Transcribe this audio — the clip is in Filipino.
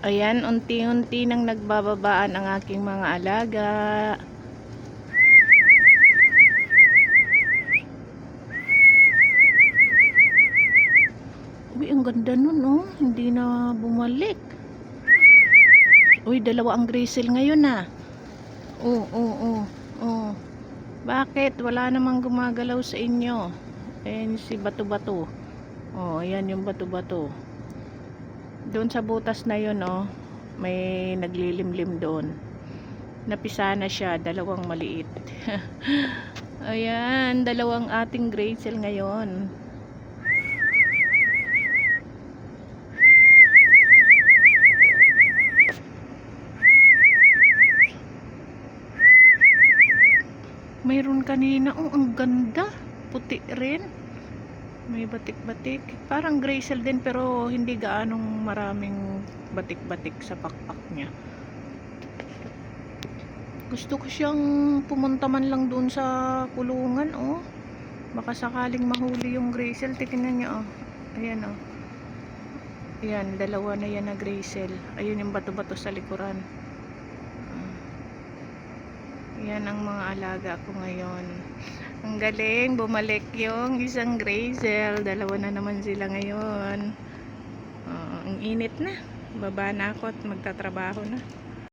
Ayan, unti-unti nang nagbababaan ang aking mga alaga. Uy, ang ganda nun, oh. Hindi na bumalik. Uy, dalawa ang grizzle ngayon, ah. Oh. Bakit? Wala namang gumagalaw sa inyo. Ayan si Bato-Bato. Oh, ayan yung Bato-Bato. Doon sa butas na yun, oh. May naglilimlim doon. Napisa na siya, dalawang maliit. Ayan, dalawang ating grizzle ngayon. Mayroon kanina, oh, ang ganda. Puti rin. May batik-batik. Parang grizzle din pero hindi gaanong maraming batik-batik sa pakpak niya. Gusto ko siyang pumunta man lang doon sa kulungan, oh. Baka sakaling mahuli yung grizzle. Tingnan niyo, oh. Ayan, oh. Ayan, dalawa na yan na grizzle. Ayun yung bato-bato sa likuran. Yan ang mga alaga ko ngayon. Ang galing, bumalik yung isang grizzle. Dalawa na naman sila ngayon. Ang init na. Baba na ako at magtatrabaho na.